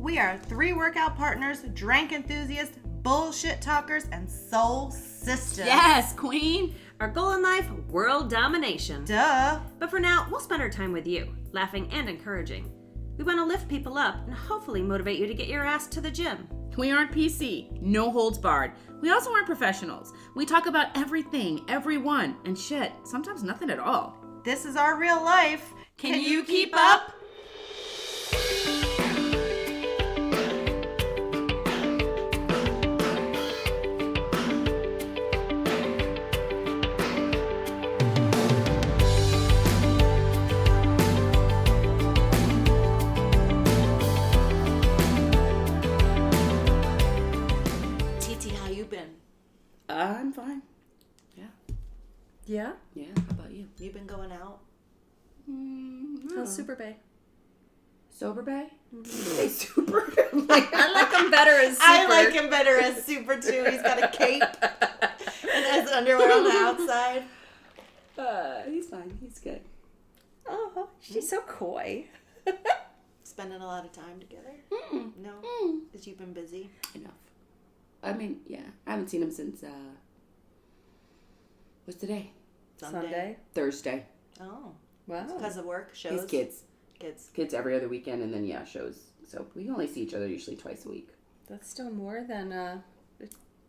We are 3 workout partners, drank enthusiasts, bullshit talkers, and soul sisters. Yes, queen. Our goal in life, world domination. Duh. But for now, we'll spend our time with you, laughing and encouraging. We want to lift people up and hopefully motivate you to get your ass to the gym. We aren't PC, no holds barred. We also aren't professionals. We talk about everything, everyone, and shit, sometimes nothing at all. This is our real life. Can you keep up? I'm fine. Yeah. Yeah? Yeah, how about you? You been going out? How's Super Bae? Sober Bae? Hey, Super. I like him better as Super. I like him better as Super too. He's got a cape and has underwear on the outside. He's fine. He's good. Oh, she's so coy. Spending a lot of time together? No? Because you've been busy? Enough. I mean, yeah. I haven't seen him since, what's today? Sunday? Thursday. Oh. Wow. Because of work? Shows? He's kids. Kids every other weekend, and then, yeah, shows. So we only see each other usually twice a week. That's still more than the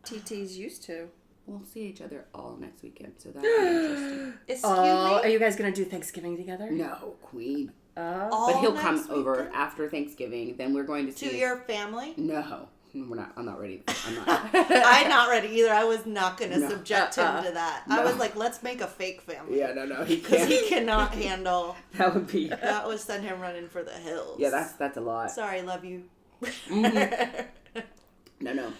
TT's used to. We'll see each other all next weekend, so that'll be interesting. Excuse me? Are you guys going to do Thanksgiving together? No, Queen. All But he'll next come weekend? over after Thanksgiving. Then we're going to see... To your family? No. We're not. I'm not ready. I'm not. I'm not ready either. I was not going to No. subject him to that. I No. was like, let's make a fake family. Yeah, no. He Because can't. he cannot handle... That would be... That would send him running for the hills. Yeah, that's a lot. Sorry, love you. No.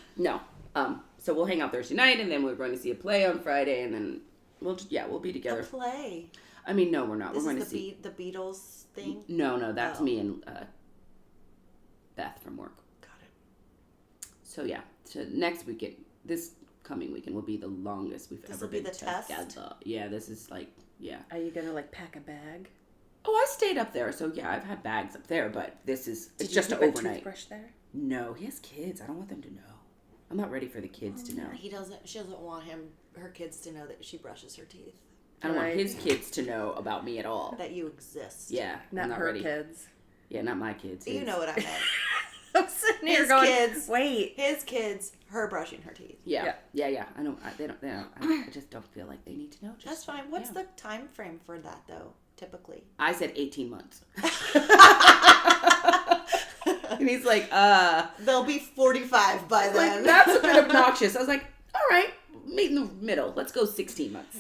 So we'll hang out Thursday night, and then we're going to see a play on Friday, and then we'll be together. A play. I mean, no, we're not. This we're going is to see the Beatles thing? No, that's Oh. me and Beth from work. Got it. So yeah, next weekend, this coming weekend will be the longest we've This ever will be been the test? together. Yeah, this is like, yeah. Are you going to pack a bag? Oh, I stayed up there, so yeah, I've had bags up there, but this is it's just an Did you keep a overnight. toothbrush there? No, he has kids. I don't want them to know. I'm not ready for the kids to know. She doesn't want her kids to know that she brushes her teeth. I don't want Right. his kids to know about me at all. That you exist. Yeah, I'm Not not her ready. kids. Yeah, not my kids. You his. know what I meant. I'm sitting here His going, kids. wait. His kids, her brushing her teeth. Yeah. I know. They don't. I just don't feel like they need to know. That's fine. What's the time frame for that, though, typically? I said 18 months. And he's like, They'll be 45 by then. like, that's a bit obnoxious. I was like, all right, meet in the middle. Let's go 16 months.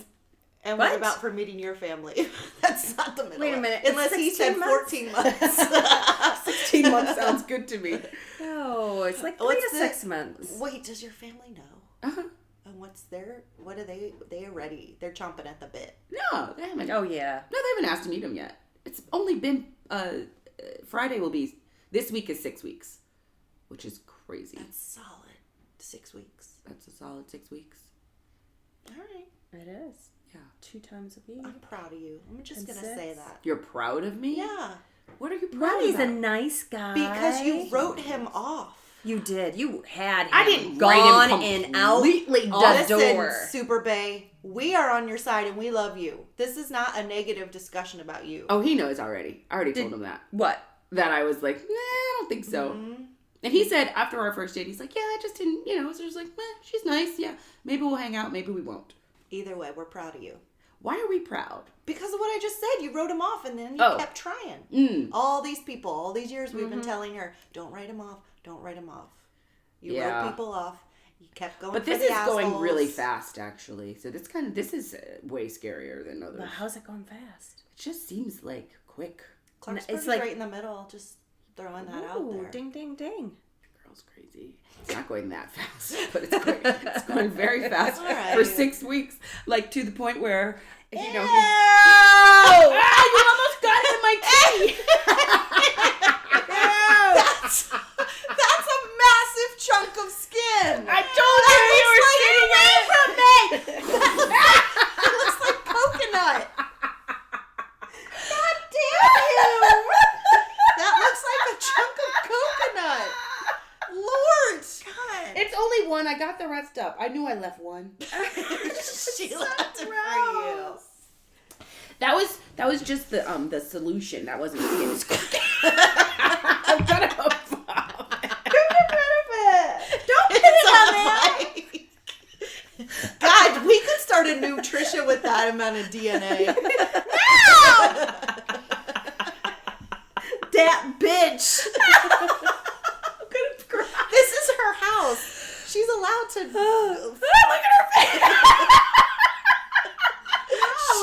And What? what about for meeting your family? That's not the middle. Wait a minute, Unless it's he said 16 months? 14 months. 16 months sounds good to me. No, it's like 3 What's to the- 6 months. Wait, does your family know? Uh-huh. And what are they are ready? They're chomping at the bit. No, they haven't. Oh, yeah. No, they haven't asked to meet him yet. It's only been, Friday will be, this week is 6 weeks, which is crazy. That's solid. 6 weeks. That's a solid 6 weeks. All right. It is. Yeah. 2 times a week. I'm proud of you. I'm just And going to say 6. that. You're proud of me? Yeah. What are you proud Roddy's about? a nice guy. Because you wrote him off. You did. You had him. I didn't gone write him and out completely the Listen, door. Super Bae, we are on your side and we love you. This is not a negative discussion about you. Oh, he knows already. I already told him that. What? That I was like, nah, I don't think so. Mm-hmm. And he said after our first date, he's like, yeah, I just didn't, so just like, she's nice. Yeah, maybe we'll hang out. Maybe we won't. Either way, we're proud of you. Why are we proud? Because of what I just said. You wrote him off and then you kept trying. All these people, all these years we've been telling her, don't write him off. Don't write him off. You wrote people off. You kept going But for this the is going assholes. really fast, actually. So this is way scarier than others. But how's it going fast? It just seems like quick. Clarksburg It's like- right in the middle. Just throwing that out Ooh, there. ding, ding, ding. Girl's crazy. It's not going that fast, but it's going very fast All right. for 6 weeks. Like to the point where, Ew! you almost got it in my tea. That's a massive chunk of skin. I told you you were sitting Away from me. It looks like coconut. God damn you. That looks like a chunk of coconut. one. I got the rest up. I knew I left one. She left it for you. That was just the solution. That wasn't the I'm gonna go Don't put it on there. God, we could start a new Trisha with that amount of DNA. No! That bitch. I'm gonna cry. This is her house. She's allowed to. Look at her face.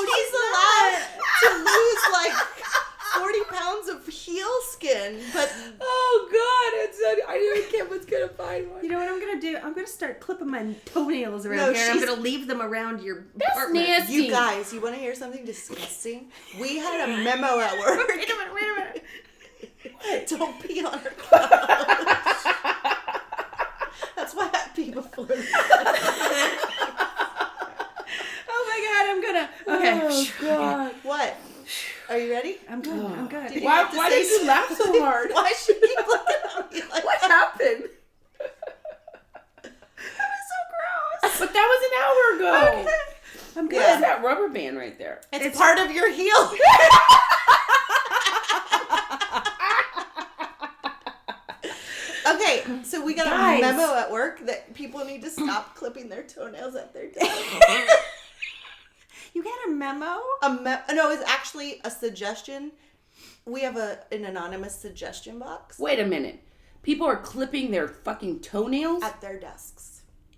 She's allowed to lose like 40 pounds of heel skin, but oh God, I knew Kim was gonna find one. You know what I'm gonna do? I'm gonna start clipping my toenails around No, here. I'm gonna leave them around your apartment. nasty. you guys, you want to hear something disgusting? We had a memo at work. Wait a minute. Don't pee on her clothes. That's what I pee before. Oh my God, I'm gonna. Okay. Oh God. What? Are you ready? I'm good. I'm good. Did you Why have to say did you laugh so hard? Why should you keep looking at me like What that? happened? That was so gross. But that was an hour ago. Okay. I'm good. What is that rubber band right there? It's part of your heel. Okay, so we got Guys. a memo at work that people need to stop clipping their toenails at their desk. You got a memo? No, it's actually a suggestion. We have an anonymous suggestion box Wait a minute. People are clipping their fucking toenails? at their desks.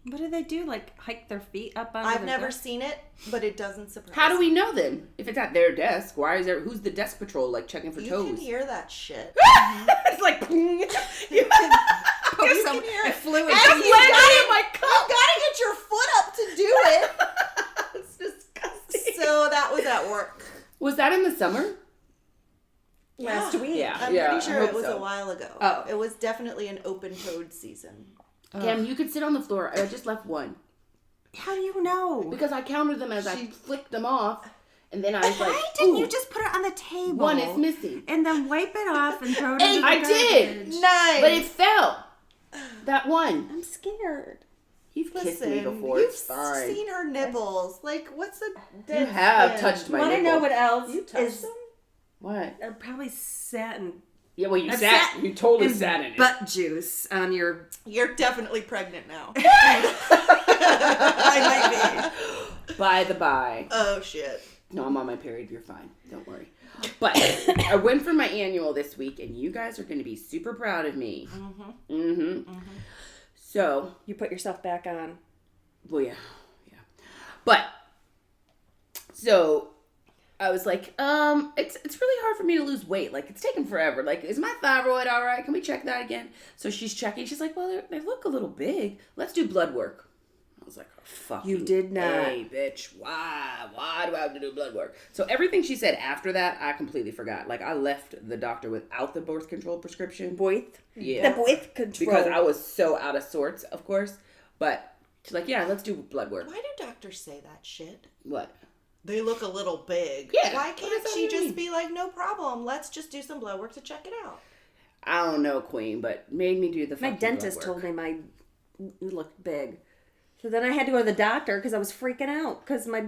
What do they do? Like hike their feet up on? I've never seen it, but it doesn't surprise How do me. we know then? If it's at their desk, who's the desk patrol like checking for You toes? can hear that shit. It's like You can hear I it. flew And into you landed in my you gotta get your foot up to do it. It's disgusting. So that was at work. Was that in the summer? last week. Yeah. I'm pretty sure I hope it was so. a while ago. Oh. It was definitely an open-toed season. Cam, you could sit on the floor. I just left one. How do you know? Because I counted them as I flicked them off. And then I was like, Why didn't ooh, you just put it on the table? one is missing. And then wipe it off and throw it in the I did. garbage? Nice. But it fell. That one. I'm scared. You've kissed Listen, me before. you've It's fine. seen her nipples. Like, what's the You have skin? touched my Want to nipple. know what else? You touched is them? What? probably satin. Yeah, well, you I've sat. You totally sat in it. Butt juice on your. You're definitely pregnant now. I might be. By the by. Oh, shit. No, I'm on my period. You're fine. Don't worry. But I went for my annual this week, and you guys are going to be super proud of me. So, You put yourself back on. well, yeah. But, so, I was like, it's really hard for me to lose weight. Like, it's taking forever. Like, is my thyroid all right? Can we check that again? So she's checking. She's like, well, they look a little big. Let's do blood work. I was like, oh, fucking You did not. Hey, bitch, why? Why do I have to do blood work? So everything she said after that, I completely forgot. Like, I left the doctor without the birth control prescription. Boith? Yeah. The boith control. Because I was so out of sorts, of course. But she's like, yeah, let's do blood work. Why do doctors say that shit? What? They look a little big. Yeah, Why what can't does that she mean? just be like, no problem, let's just do some blood work to check it out? I don't know, Queen, but made me do the My fucking dentist blood work. told me my looked big. So then I had to go to the doctor because I was freaking out because my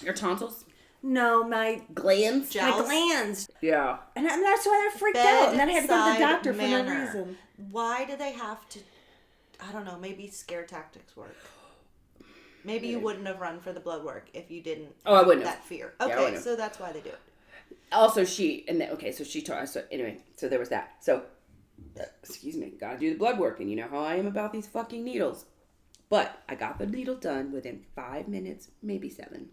Your tonsils? my Glands? Jowls? glands, Yeah. and that's why I freaked out. And then I had to go to the Bedside doctor for no manner. reason. Why do they have to, I don't know, maybe scare tactics work. Maybe you wouldn't have run for the blood work if you didn't Oh, I wouldn't that have. fear. I Okay, wouldn't have. so that's why they do it. Also, so she told us, so anyway, so there was that. So, excuse me, gotta do the blood work, and you know how I am about these fucking needles. But I got the needle done within 5 minutes, maybe 7.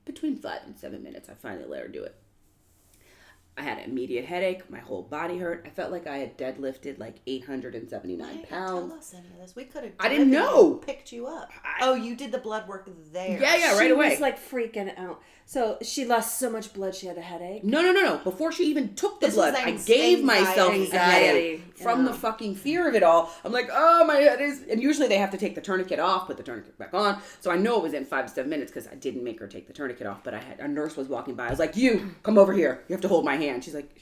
Between 5 and 7 minutes, I finally let her do it. I had an immediate headache. My whole body hurt. I felt like I had deadlifted like 879 Why didn't pounds. tell us any of this? We could have. I didn't know. Picked you up. Oh, you did the blood work there. Yeah, right She away. was like freaking out. So she lost so much blood she had a headache. No. Before she even took the This was blood, I gave myself anxiety. a headache from the fucking fear of it all. I'm like, oh, my head is... And usually they have to take the tourniquet off, put the tourniquet back on. So I know it was in 5 to 7 minutes because I didn't make her take the tourniquet off. But a nurse was walking by. I was like, you, come over here. You have to hold my hand. She's like,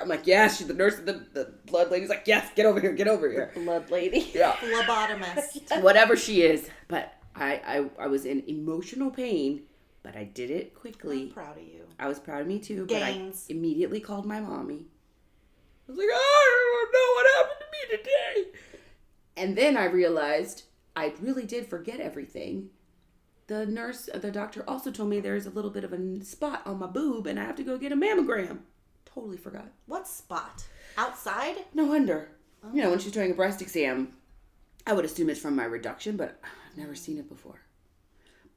I'm like, yes. She's the nurse, the blood lady's like, yes, get over here, get over here. The blood lady. Yeah. Phlebotomist. Whatever she is. But I was in emotional pain, but I did it quickly. I'm proud of you. I was proud of me too. Gains. But I immediately called my mommy. I was like, I don't know what happened to me today. And then I realized I really did forget everything. The doctor also told me there's a little bit of a spot on my boob and I have to go get a mammogram. Totally forgot. What spot? Outside? No wonder. Oh. You know, when she's doing a breast exam, I would assume it's from my reduction, but I've never seen it before.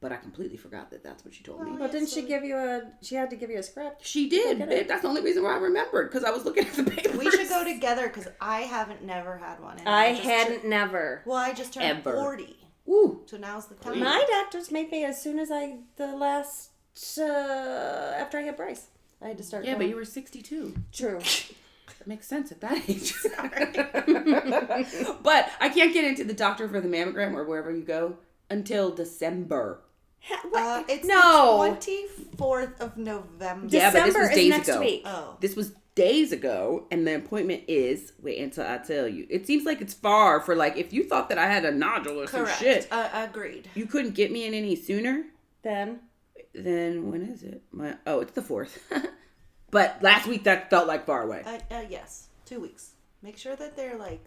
But I completely forgot that that's what she told me. Well, didn't she give you she had to give you a script? She did. That's the only reason why I remembered, because I was looking at the papers. We should go together, because I haven't never had one. And never. Well, I just turned 40. Ooh. So now's the time. My doctors made me as soon as after I had Bryce. I had to start. Yeah, but you were 62. True. That makes sense at that age. But I can't get into the doctor for the mammogram or wherever you go until December. It's the 24th of November. Yeah, but this December was is days next ago. week. Oh. This was days ago, and the appointment is, wait until I tell you. It seems like it's far for, like, if you thought that I had a nodule or some shit. Agreed. You couldn't get me in any sooner? Then When is it? It's the 4th. But last week that felt like far away. Yes. 2 weeks. Make sure that they're, like,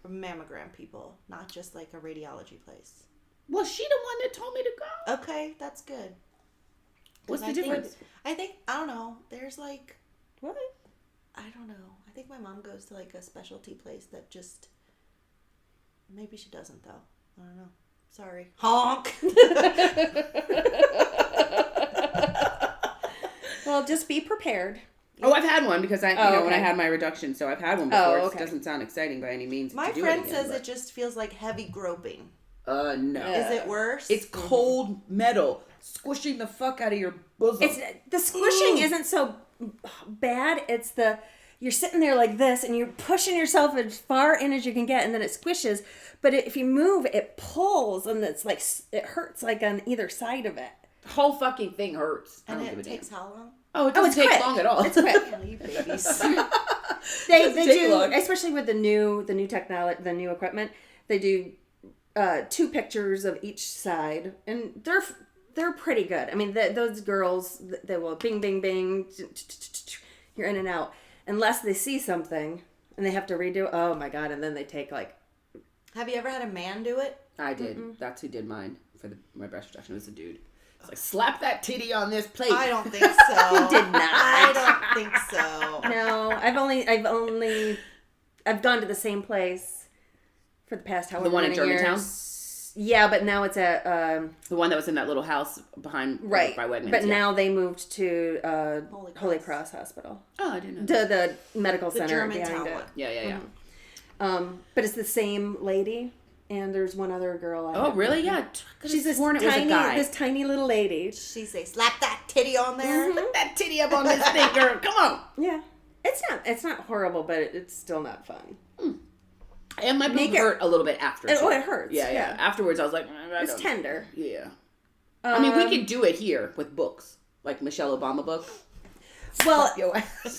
mammogram people, not just, like, a radiology place. Well, she the one that told me to go. Okay, that's good. What's the difference? I don't know. There's like... what? I don't know. I think my mom goes to like a specialty place that just... Maybe she doesn't though. I don't know. Sorry. Honk! Well, just be prepared. Oh, I've had one because when I had my reduction, so I've had one before. Oh, okay. It doesn't sound exciting by any means. My friend says it just feels like heavy groping. No. Is it worse? It's cold metal squishing the fuck out of your bosom. The squishing isn't so bad. It's you're sitting there like this and you're pushing yourself as far in as you can get and then it squishes. But if you move, it pulls and it's like, it hurts like on either side of it. The whole fucking thing hurts. And it takes how long? Oh, it doesn't take long at all. It's quick. You babies. They do, long. especially with the new technology, the new equipment, they do 2 pictures of each side, and they're pretty good. I mean, those girls, they will bing, bing, bing, you're in and out, unless they see something and they have to redo. Oh my god! And then they take like. Have you ever had a man do it? I did. Mm-mm. That's who did mine for my breast reduction. It was a dude. It's like, slap that titty on this plate. I don't think so. He did not. I don't think so. No, I've gone to the same place for the past however many years. The one in Germantown? Yeah, but now it's at... the one that was in that little house behind... Right. By Wegmans. But now they moved to Holy Cross Hospital. Oh, I didn't know. The medical center behind it. Yeah. Mm-hmm. But it's the same lady, and there's one other girl. Oh, really? Yeah. She's this tiny little lady. She say, slap that titty on there. Put that titty up on this thing, girl. Come on. Yeah. It's not horrible, but it's still not fun. And my boob hurt a little bit after. It hurts. Yeah. Afterwards, I was like... It's tender. Yeah. I mean, we could do it here with books. Like Michelle Obama book. Well,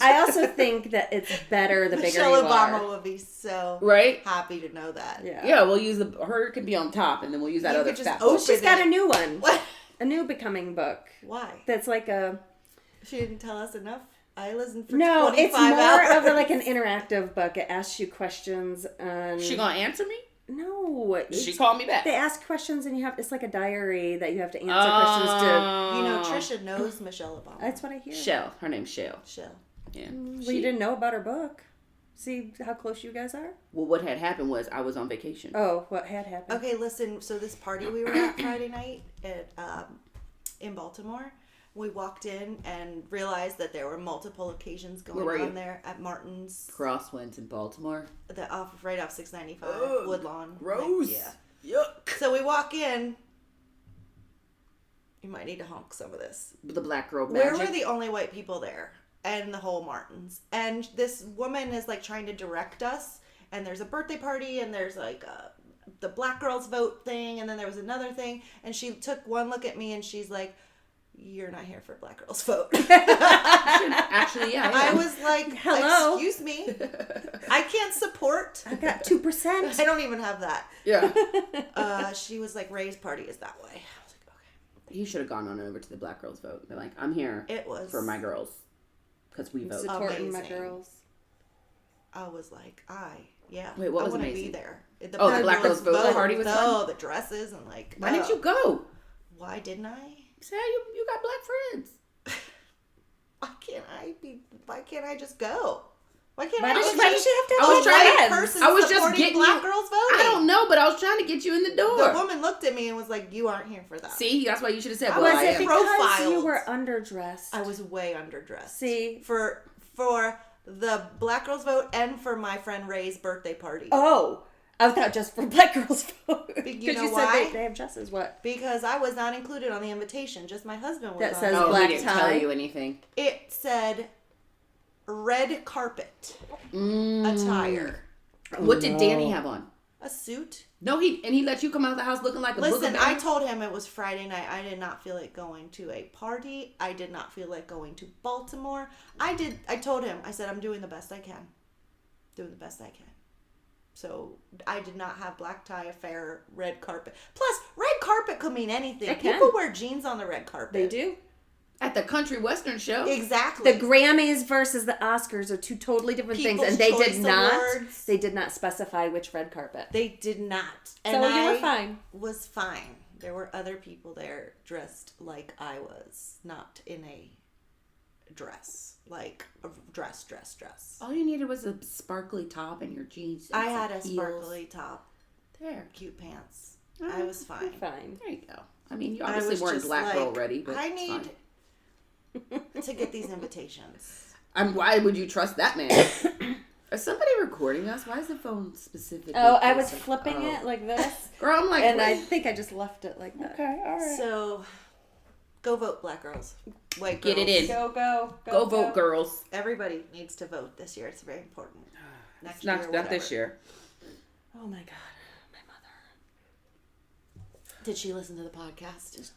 I also think that it's better the bigger you are. Michelle Obama would be so happy to know that. Yeah, we'll use her could be on top, and then we'll use that other fat. Oh, she's got a new one. What? A new becoming book. Why? That's like a... She didn't tell us enough. I listened for 25 hours. No, it's more of like an interactive book. It asks you questions. She gonna answer me? No. She called me back. They ask questions and it's like a diary that you have to answer questions to. You know, Trisha knows Michelle Obama. That's what I hear. Shell. Her name's Shell. Yeah. Well, you didn't know about her book. See how close you guys are? Well, what had happened was I was on vacation. Oh, what had happened? Okay, listen. So this party we were at Friday night in Baltimore, we walked in and realized that there were multiple occasions going on there at Martin's Crosswinds in Baltimore. Right off 695 Woodlawn. Gross. Yuck. So we walk in. You might need to honk some of this. The black girl magic. Where were the only white people there? and the whole Martins. And this woman is like trying to direct us, and there's a birthday party, and there's like the Black Girls Vote thing, and then there was another thing, and she took one look at me and she's like, "You're not here for Black Girls Vote." Actually, yeah. I was like, hello, excuse me, I can't support. I got 2%. I don't even have that. Yeah. She was like, Ray's party is that way. I was like, okay. You should have gone on over to the Black Girls Vote. They're like, I'm here. It was for my girls, because we vote. Supporting amazing. my girls. I was like, Wait, what was I want to amazing? be there. The Black Girls Vote party was fun? the dresses and like. Why didn't you go? Why didn't I? Say you got black friends. Why can't I just go? Why can't Why I does just she have to I was trying white to- person I was just supporting getting Black you- girls voting? I don't know, but I was trying to get you in the door. The woman looked at me and was like, "You aren't here for that." See, that's why you should have said, I "Well, Was I it am." because you Profiled. were underdressed? I was way underdressed. See? For the Black Girls Vote and for my friend Ray's birthday party. Oh, I thought just for Black Girls Vote. You know you why? said they have dresses. What? Because I was not included on the invitation. Just my husband was That on says it. Oh, black he didn't tie. tell you anything. It said red carpet attire. What did Danny have on? A suit. No, he let you come out of the house looking like a book of Listen, I babies? told him it was Friday night. I did not feel like going to a party. I did not feel like going to Baltimore. I told him, I said, I'm doing the best I can. Doing the best I can. So I did not have black tie affair, red carpet. Plus, red carpet could mean anything. It can. People wear jeans on the red carpet. They do. At the country western show. Exactly. The Grammys versus the Oscars are two totally different things, People's and they Choice did not. Awards. They did not specify which red carpet. They did not. So And you I were fine. was fine. There were other people there dressed like I was, not in a dress. Like a dress. All you needed was a sparkly top and your jeans. And I some had a heels. sparkly top, There. cute pants. Oh, I was fine. Fine. There you go. I mean, you I obviously was weren't just black girl like, ready, but I it's need fine. to get these invitations. Why would you trust that man? Is somebody recording us? Why is the phone specifically? Oh, I was facing- flipping oh. it like this, Girl, I'm like, and I wait. think I just left it like that. Okay, all right. So, go vote, black girls. White girls. Get it in. Go Go vote, girls. Everybody needs to vote this year. It's very important. Next Not, year, not this whatever. year. Oh my God, my mother. Did she listen to the podcast?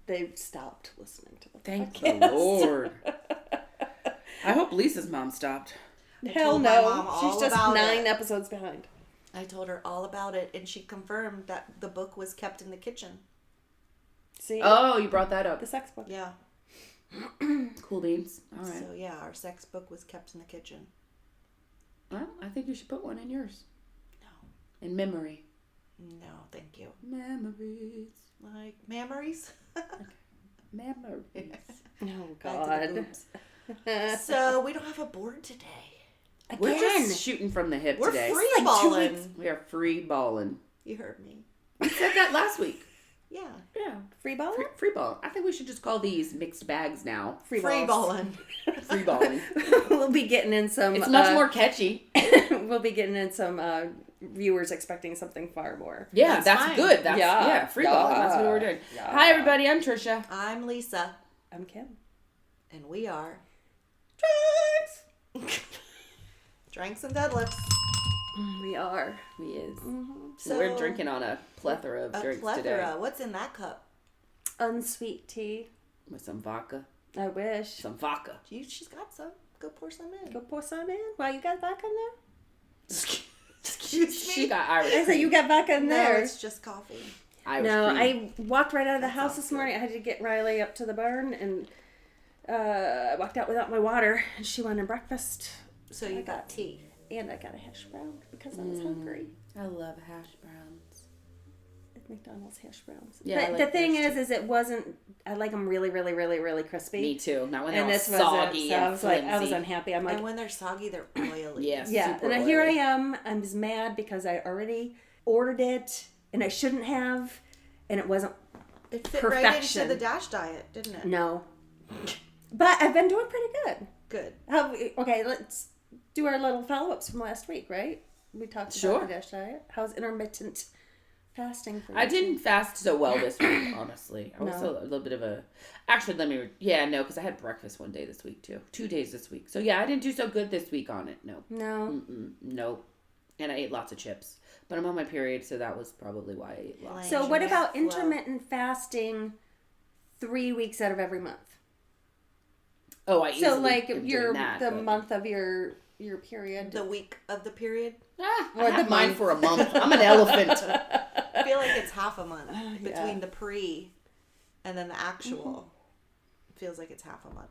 They stopped listening to the Thank podcast. the Lord. I hope Lisa's mom stopped. Hell told my no. mom all She's just about 9 it. episodes behind. I told her all about it, and she confirmed that the book was kept in the kitchen. See? Oh, you brought that up. The sex book. Yeah. Cool beans. All right. So yeah, our sex book was kept in the kitchen. Well, I think you should put one in yours. No. In memory. No, thank you. Memories. Like memories. Memories. Oh Back to the God. boobs. So we don't have a board today. We're Again. just shooting from the hip We're today. free Like 2 balling. weeks. We are free balling. You heard me. We said that last week. Yeah. Yeah. Free ball? Free ball. I think we should just call these mixed bags now. Free balls. balling. Free balling. We'll be getting in some. It's much more catchy. We'll be getting in some viewers expecting something far more. Yeah, That's that's fine. good. That's, Yeah. yeah, free balling. That's what we're doing. Yeah. Hi, everybody. I'm Trisha. I'm Lisa, I'm Kim. and we are Drinks. Drinks and Deadlifts. We are. We is. So We're drinking on a plethora of a drinks plethora. today. What's in that cup? Unsweet tea. With some vodka. I wish. Some vodka. She's got some. Go pour some in. Go pour some in. Why, you got vodka in there? Excuse me. She got Irish. I said you got vodka in No, there. it's just coffee. Irish No, cream. I walked right out of the That house sounds this morning. I had to get Riley up to the barn, and I walked out without my water, and she wanted breakfast. So you got tea. And I got a hash brown because I was hungry. I love hash browns. McDonald's hash browns. Yeah, But I like the thing those is it wasn't. I like them really, really, really, really crispy. Me too. Not when they're And all this wasn't. soggy So and I was like, I was flimsy. unhappy. I'm like, And when they're soggy, they're oily. Yes. yeah. super And here I oily. am. I'm just mad because I already ordered it, and I shouldn't have, and it wasn't. It fit Perfection. right into the DASH diet, didn't it? No. But I've been doing pretty good. Good. Okay, let's do our little follow-ups from last week, right? We talked Sure. about the DASH diet. How's intermittent fasting for you? I didn't fast so well this week, honestly. I was No. a little bit of a... Actually, because I had breakfast one day this week, too. 2 days this week. So, yeah, I didn't do so good this week on it. No. No. Nope. And I ate lots of chips. But I'm on my period, so that was probably why I ate lots. So what about Flow. intermittent fasting 3 weeks out of every month? Oh, I So easily like am your doing that, the but- month of your period. The week of the period. I Or had the mine month. for a month. I'm an elephant. I feel like it's half a month between Yeah. the pre and then the actual. Feels like it's half a month.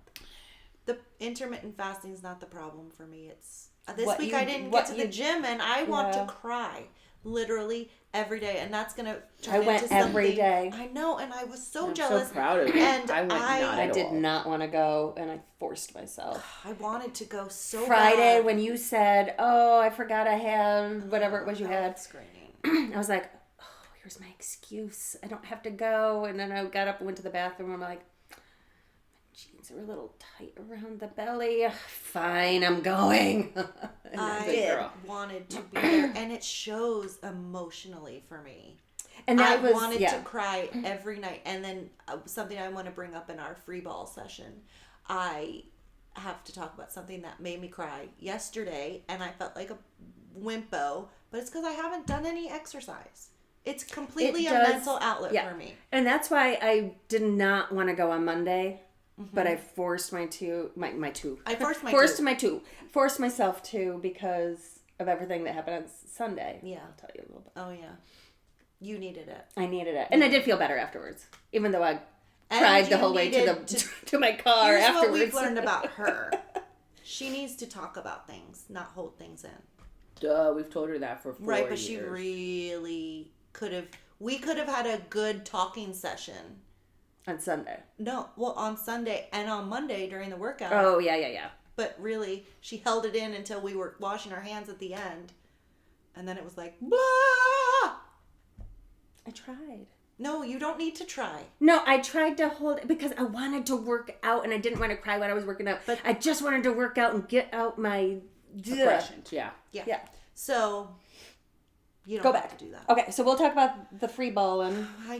The intermittent fasting is not the problem for me. It's this What week you- I didn't what get to the you- gym and I want Yeah. to cry literally every day, and that's gonna turn I went into every something- day. I know, and I was so I'm jealous. so proud of you. And I went not I at did all. not want to go, and I forced myself. I wanted to go so Friday, bad. when you said, "Oh, I forgot I had whatever it was you had," Screening. I was like, "Oh, here's my excuse. I don't have to go." And then I got up and went to the bathroom. I'm like, "My jeans are a little tight around the belly. Fine, I'm going." And I I did. girl. wanted to be there, and it shows emotionally for me. And that I was wanted yeah. to cry every night. And then something I want to bring up in our free ball session, I have to talk about something that made me cry yesterday, and I felt like a wimpo, but it's because I haven't done any exercise. It's completely It a does- mental outlet yeah. for me. And that's why I did not want to go on Monday, Mm-hmm. but I forced my two. I forced my forced myself to because of everything that happened on Sunday. Yeah. I'll tell you a little bit. Oh, yeah. You needed it. I needed it, and I did feel better afterwards, even though I And cried the you whole way to needed the to my car Here's afterwards. what we've learned about her. She needs to talk about things, not hold things in. Duh, we've told her that for 4 Right, but years. she really could have. We could have had a good talking session. On Sunday. No, well, on Sunday and on Monday during the workout. Oh yeah. But really, she held it in until we were washing our hands at the end. And then it was like, blah! I tried. No, you don't need to try. No, I tried to hold it because I wanted to work out and I didn't want to cry when I was working out. But I just wanted to work out and get out my Aggressions, yeah. Yeah. So, you don't Go have back. to do that. Okay, so we'll talk about the free balling. I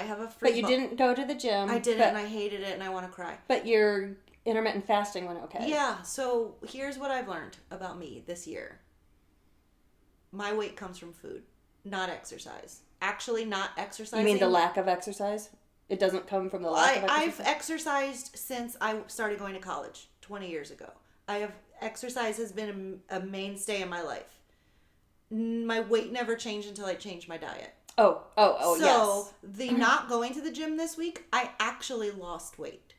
have a free But you didn't go to the gym. I didn't, but, and I hated it, and I want to cry. But your intermittent fasting went okay. Yeah, so here's what I've learned about me this year. My weight comes from food, not exercise. Actually, not exercising. You mean the lack of exercise? It doesn't come from the lack of exercise? I've exercised since I started going to college 20 years ago. Exercise has been a mainstay in my life. My weight never changed until I changed my diet. Oh, So yes. the not going to the gym this week, I actually lost weight.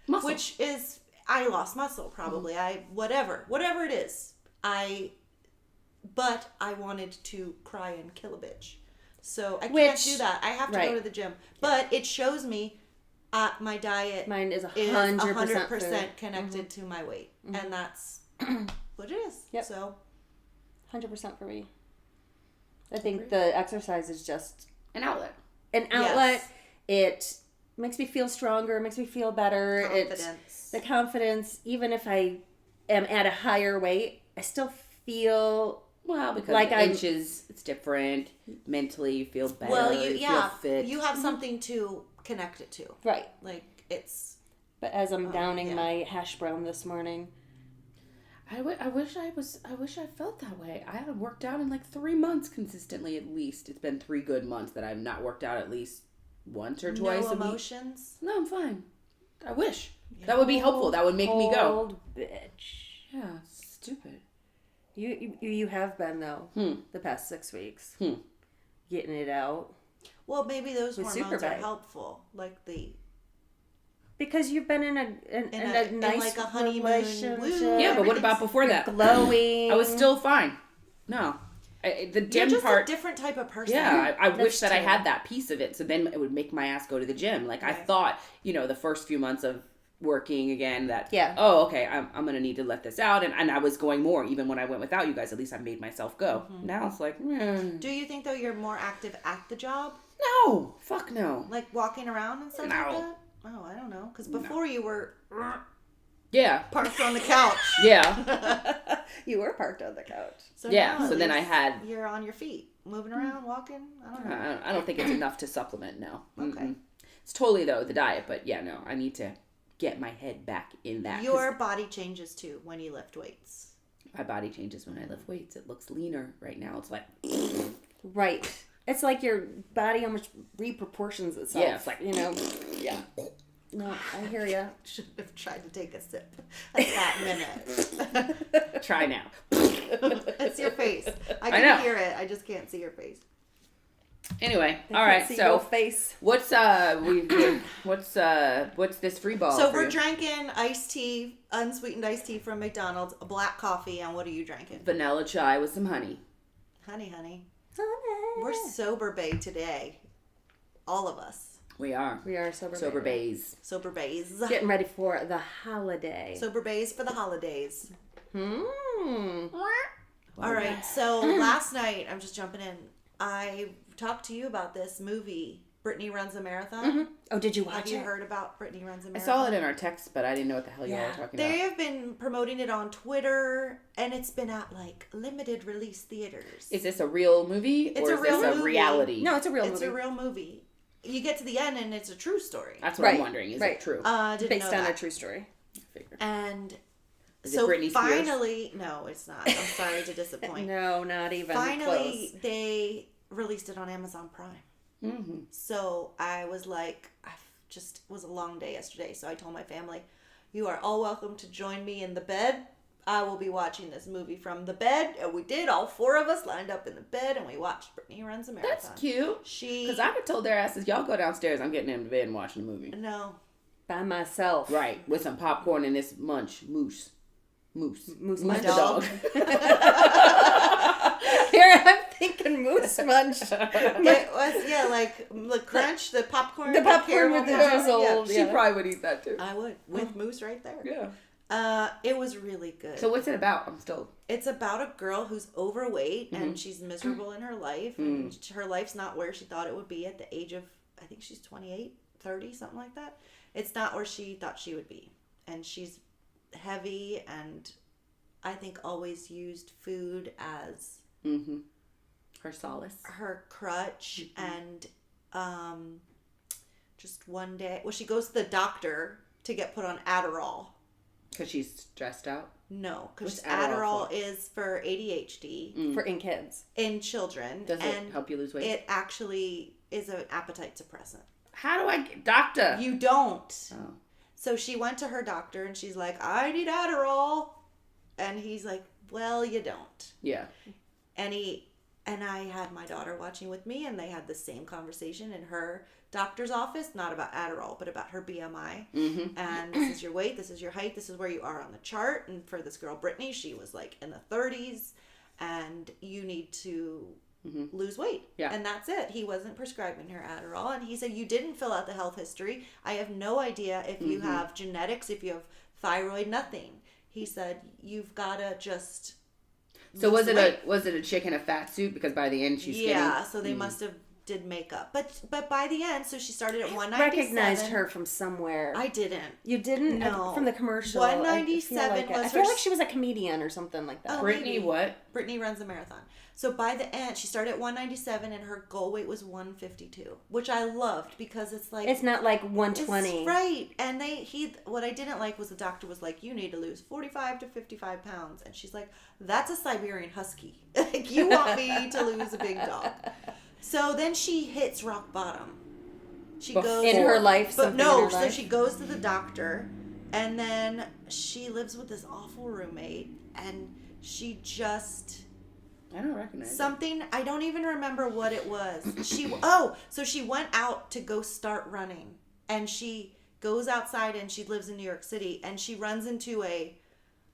Muscle. Which is, I lost muscle probably. Whatever it is. But I wanted to cry and kill a bitch. So I can't do that. I have to go to the gym. But it shows me my diet Mine is 100% 100% connected to my weight. And that's what it is. Yep. So 100% for me. I think the exercise is just An outlet. an outlet. Yes. It makes me feel stronger, makes me feel better. confidence. It's the confidence. Even if I am at a higher weight, I still feel Well, because Like the I'm- inches, it's different. Mentally, you feel better. Well, you feel fit. you have something to connect it to. right. Like it's But as I'm downing yeah. my hash brown this morning, I wish I felt that way. I haven't worked out in like 3 months consistently at least. It's been 3 good months that I've not worked out at least once or twice no a week. emotions. No, I'm fine. I wish. That would be helpful. That would make me go. Old bitch. Yeah, it's stupid. You have been though the past 6 weeks getting it out Well, maybe those With hormones are Superbite. helpful, like the because you've been in a nice like a honeymoon. relationship. Woo. Yeah, but what about before that? Glowing. I was still fine. No. The You're gym just part. a different type of person. Yeah, I wish that I true. had that piece of it. So then it would make my ass go to the gym. Like I Right. thought, the first few months of working again that, Yeah. oh, okay, I'm going to need to let this out. And I was going more. Even when I went without you guys, at least I made myself go. Now it's like, Do you think though you're more active at the job, no, fuck no. like walking around and stuff No. like that? Oh, I don't know, because before you were. Yeah. Parked on the couch. Yeah. You were parked on the couch. So Yeah, now so at then I least had... You're on your feet. Moving around, walking. I don't know. I don't think it's enough to supplement, no. Okay. Mm-mm. It's totally, though, the diet. But, yeah, no. I need to get my head back in that. Your body changes, too, when you lift weights. My body changes when I lift weights. It looks leaner right now. It's like... Right. It's like your body almost reproportions itself. Yeah, it's like... You know? Yeah. No, I hear ya. Should have tried to take a sip at that minute. Try now. It's your face. I can know. hear it. I just can't see your face. Anyway, They all can't right. see So your face. what's this free ball? So for we're you? drinking iced tea, unsweetened iced tea from McDonald's, a black coffee, and what are you drinking? Vanilla chai with some honey. Honey. Honey. We're sober bay today. All of us. We are. We are sober. Sober baby. bays. Sober bays. Getting ready for the holiday. Sober bays for the holidays. All right. So last night, I'm just jumping in. I talked to you about this movie, Brittany Runs a Marathon. Mm-hmm. Oh, did you watch Have it? you heard about Brittany Runs a I Marathon? saw it in our text, but I didn't know what the hell you all were talking They about. have been promoting it on Twitter, and it's been at like limited release theaters. Is this a real movie? It's or a is real this a movie. reality? No, it's a real It's movie. a real movie. You get to the end, and it's a true story. That's what I'm Right. wondering. Is Right. it true? Didn't Based know on that. a true story. And Is it so Britney Spears? finally, no, it's not. I'm sorry to disappoint. No, not even Finally, close. they released it on Amazon Prime. Mm-hmm. So I was like, it was a long day yesterday. So I told my family, you are all welcome to join me in the bed. I will be watching this movie from the bed. And we did. All four of us lined up in the bed and we watched Brittany Runs a Marathon. That's cute. Because I would told their asses, y'all go downstairs. I'm getting into bed and watching the movie. No. By myself. Right. With some popcorn and this moose. Moose My munch. the dog. Here I'm thinking moose munch. It was, like the crunch, the popcorn. The popcorn with the caramel. drizzle. She probably would eat that too. I would. With moose right there. Yeah. It was really good. So what's it about? I'm still... It's about a girl who's overweight and she's miserable in her life. And her life's not where she thought it would be at the age of, I think she's 28, 30, something like that. It's not where she thought she would be. And she's heavy and I think always used food as her solace. her crutch. And just one day, she goes to the doctor to get put on Adderall. Because she's stressed out? No, because What's Adderall Adderall is for ADHD For in kids. in children. Does and it help you lose weight? It actually is an appetite suppressant. How do I get... Doctor! You don't. Oh. So she went to her doctor and she's like, I need Adderall. And he's like, well, you don't. Yeah. And I had my daughter watching with me and they had the same conversation in her doctor's office, not about Adderall, but about her BMI. And this is your weight, this is your height, this is where you are on the chart. And for this girl, Brittany, she was like in the 30s and you need to lose weight. Yeah. And that's it. He wasn't prescribing her Adderall. And he said, you didn't fill out the health history. I have no idea if you have genetics, if you have thyroid, nothing. He said, you've got to just... So was it a chick in a fat suit? Because by the end she's skinny? Yeah, so they must have did makeup. But by the end, so she started at 197. Recognized her from somewhere. I didn't. You didn't? No. From the commercial. 197 I was feel her... like she was a comedian or something like that. Oh, Brittany maybe. what? Brittany Runs a Marathon. So by the end, she started at 197 and her goal weight was 152, which I loved because it's like... It's not like 120. It's right. And what I didn't like was the doctor was like, you need to lose 45 to 55 pounds. And she's like, that's a Siberian Husky. Like, you want me to lose a big dog. So then she hits rock bottom. She goes... In her life? But something in no, her so life? she goes to the doctor and then she lives with this awful roommate and she just... I don't recognize Something, I don't even remember what it was. So she went out to go start running. And she goes outside and she lives in New York City. And she runs into a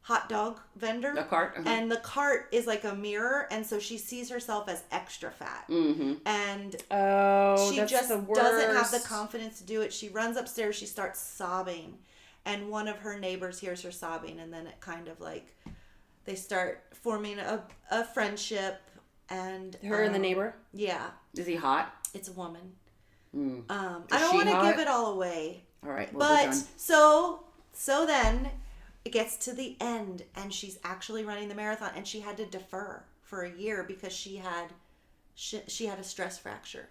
hot dog vendor. A cart? Uh-huh. And the cart is like a mirror. And so she sees herself as extra fat. And she that's just the doesn't have the worst. confidence to do it. She runs upstairs. She starts sobbing. And one of her neighbors hears her sobbing. And then it kind of like... They start forming a friendship, and Her and the neighbor? Yeah, Is he hot? it's a woman. Mm. I Is don't she want to hot? give it all away, All right, well, we're but done. so then gets to the end and she's actually running the marathon, and she had to defer for a year because she had a stress fracture.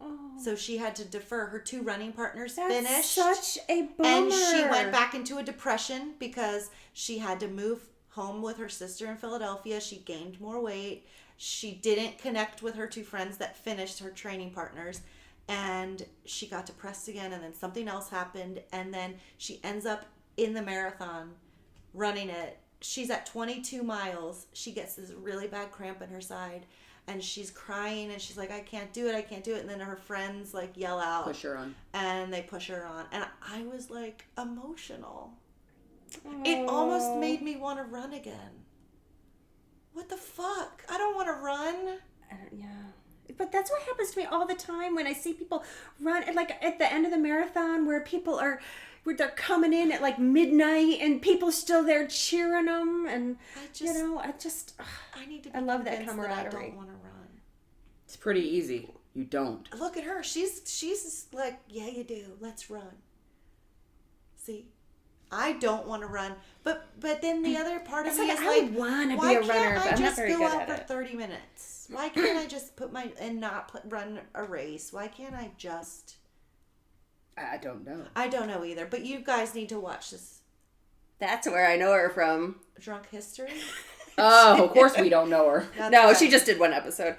Oh. So she had to defer. Her 2 running partners That's finished. such a bummer. And she went back into a depression because she had to move home with her sister in Philadelphia. She gained more weight. She didn't connect with her 2 friends that finished, her training partners. And she got depressed again, and then something else happened. And then she ends up in the marathon running it. She's at 22 miles. She gets this really bad cramp in her side. And she's crying, and she's like, I can't do it. And then her friends, like, yell out. Push her on. And they push her on. And I was, like, emotional. It almost made me want to run again. What the fuck? I don't want to run. Yeah. But that's what happens to me all the time when I see people run, like, at the end of the marathon where they're coming in at, like, midnight, and people still there cheering them. And, I need to be I love that convinced camaraderie. that I don't want to run. It's pretty easy. You don't. Look at her. She's like, yeah, you do. Let's run. See? I don't want to run. But then the other part of me is I like, want to why be a runner, can't but I I'm not just very go good out at for it. 30 minutes? Why can't I just run a race? Why can't I just... I don't know. I don't know either. But you guys need to watch this. That's where I know her from. Drunk History? Oh, of course we don't know her. No, right. she just did 1 episode.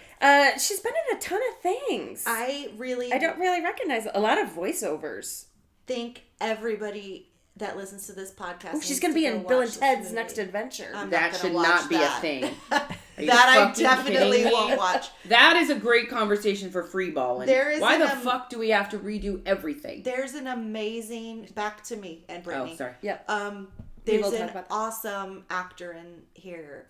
She's been in a ton of things. I don't really recognize a lot of voiceovers. think everybody that listens to this podcast She's going to be in Bill and Ted's Next Adventure. That should not be a thing. That I definitely won't watch. That is a great conversation for free balling. Why the fuck do we have to redo everything? There's an amazing, back to me and Brittany. Oh, sorry. Yep. There's an awesome actor in here.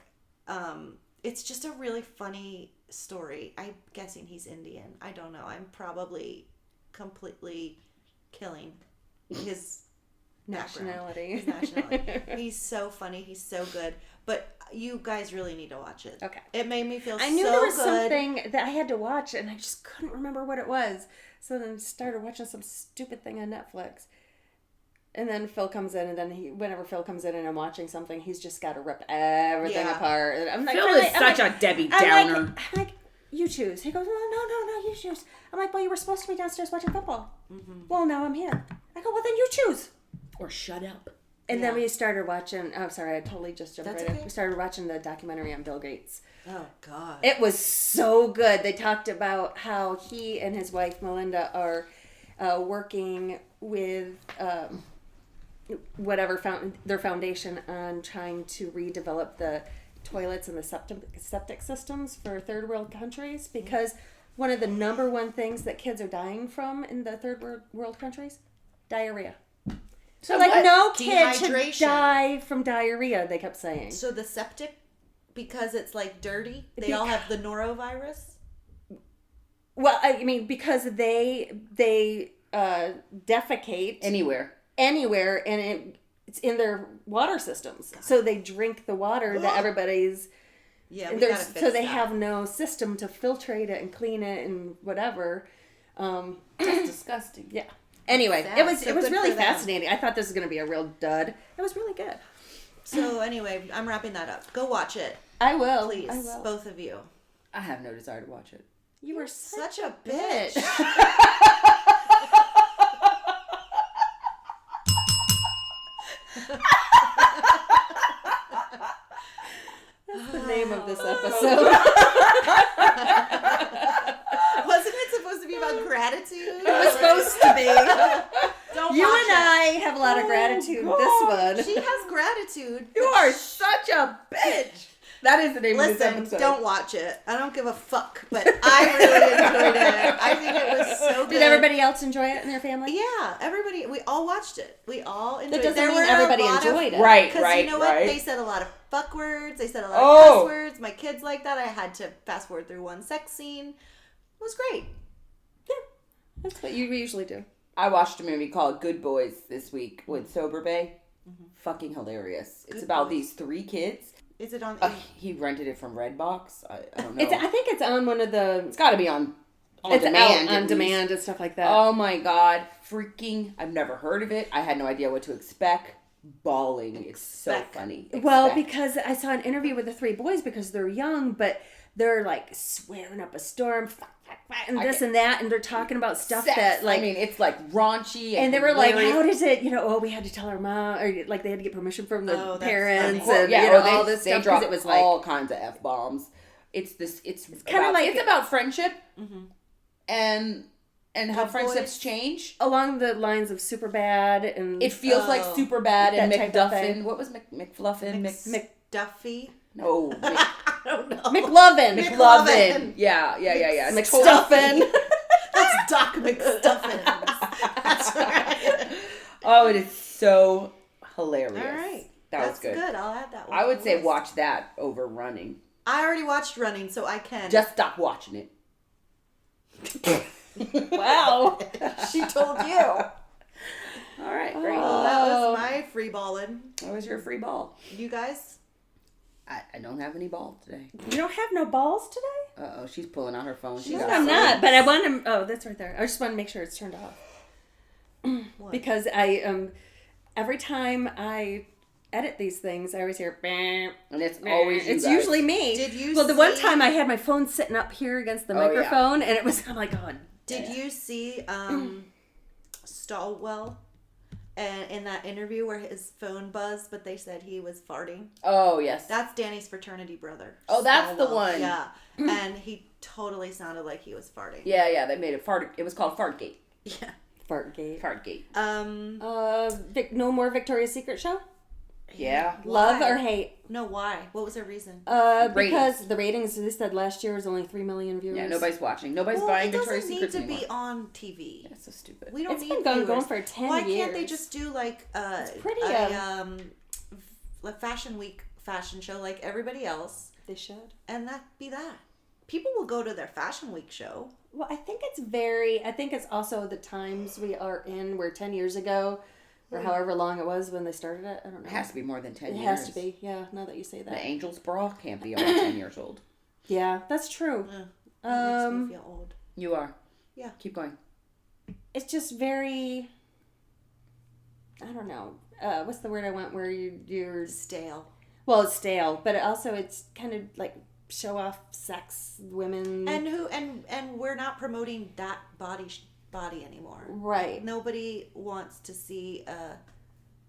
It's just a really funny story. I'm guessing he's Indian. I don't know. I'm probably completely killing his nationality. His nationality. He's so funny. He's so good. But you guys really need to watch it. Okay. It made me feel so good. I knew there was something that I had to watch, and I just couldn't remember what it was. So then I started watching some stupid thing on Netflix. And then Phil comes in, and then whenever Phil comes in and I'm watching something, he's just got to rip everything apart. And I'm like, Phil is such a Debbie Downer. I'm like, you choose. He goes, no, you choose. I'm like, well, you were supposed to be downstairs watching football. Mm-hmm. Well, now I'm here. I go, well, then you choose. Or shut up. And then we started watching, oh, sorry, I totally just jumped That's right in. okay. We started watching the documentary on Bill Gates. Oh, God. It was so good. They talked about how he and his wife, Melinda, are working with their foundation on trying to redevelop the toilets and the septic systems for third world countries, because one of the number one things that kids are dying from in the third world countries, diarrhea. So, like, no kid should die from diarrhea, they kept saying. So the septic, because it's, like, dirty, they all have the norovirus? Well, I mean, because they defecate Anywhere, and it's in their water systems. God. So they drink the water that everybody's... Yeah, we gotta fix so they that. have no system to filtrate it and clean it and whatever. that's disgusting. Yeah. Anyway, Sad. it was So really good for them. fascinating. I thought this was going to be a real dud. It was really good. So anyway, I'm wrapping that up. Go watch it. I will. Please, I will. both of you. I have no desire to watch it. You were Such a bitch. That's the name of this episode. Wasn't it supposed to be about gratitude? It was supposed to be. Don't You watch and it. I have a lot of gratitude. This one. She has gratitude. You are such a bitch. That is the name of this Listen, episode. don't watch it. I don't give a fuck, but I really enjoyed it. I think it was so good. Did everybody else enjoy it in their family? Yeah, everybody. We all watched it. We all enjoyed it. That doesn't There mean were a everybody lot of- enjoyed it. Right, Because you know what? right. They said a lot of fuck words. They said a lot Oh. of cuss words. My kids like that. I had to fast forward through one sex scene. It was great. That's what you usually do. I watched a movie called Good Boys this week with Sober Bay. Fucking hilarious. It's Good about Boys. these 3 kids. Is it on? He rented it from Redbox. I don't know. I think it's on one of the. It's got to be on It's demand. out at on demand and stuff like that. Oh my god. Freaking. I've never heard of it. I had no idea what to expect. bawling. It's so Expect. funny. Well, Expect. because I saw an interview with the three boys because they're young, but they're like swearing up a storm, and this and that, and they're talking about stuff Sex. that like. I mean, it's like raunchy. And they were like, hilarious. how does it, we had to tell our mom, or like they had to get permission from their Oh, that's parents, funny. and yeah, all this they stuff, drop because it was like, all kinds of F-bombs. It's kinda about, like- it's about friendship Mm-hmm. and how Good friendships boys. change. along the lines of Superbad, and It feels like Oh. Superbad and That type of McDuffin. thing. What was McFluffin? McDuffie. No, I don't know. McLovin. McLovin. Yeah. It's McStuffin. That's Doc McStuffins. That's right. Oh, it is so hilarious. All right. That That's was good. I'll add that one. I to would the say list. watch that over Running. I already watched Running, so I can. Just stop watching it. Wow. She told you. All right, great. Well, that was my free balling. That was your free ball. You guys? I don't have any ball today. You don't have no balls today? Uh-oh, she's pulling out her phone. She No, got I'm some. not, but I want to. Oh, that's right there. I just want to make sure it's turned off. What? Because I every time I edit these things, I always hear. "Bam, And it's bam." always you It's guys. usually me. Did you Well, the one see- time I had my phone sitting up here against the Oh, yeah. microphone, and it was. I'm like, oh. Did you see Stalwell and in that interview where his phone buzzed, but they said he was farting? Oh, yes. That's Danny's fraternity brother. Oh, that's the Stalwell. one. Yeah. And he totally sounded like he was farting. Yeah, they made it fart. It was called Fartgate. Yeah. Fartgate. Fartgate. No more Victoria's Secret show. Yeah. Love Why? or hate? No, why? What was their reason? Because the ratings. They said last year was only 3 million viewers. Yeah, nobody's watching. Nobody's Well, buying it Victoria's doesn't need Secret to anymore. be on TV. That's so stupid. We don't It's need been going viewers. for 10 Why can't they years. just do like pretty, like Fashion Week fashion show like everybody else, They should. and that be that? People will go to their Fashion Week show. Well, I think it's also the times we are in, where 10 years ago, or however long it was when they started it. I don't know. It has to be more than 10 It years. has to be, yeah, now that you say The that. Angel's Bra can't be only 10 years old. Yeah, that's true. That makes me feel old. You are. Yeah. Keep going. It's just very, I don't know. What's the word I want where you're, Stale. well, it's stale, but it's kind of like show off sex, women. And we're not promoting that body anymore. Right. Nobody wants to see a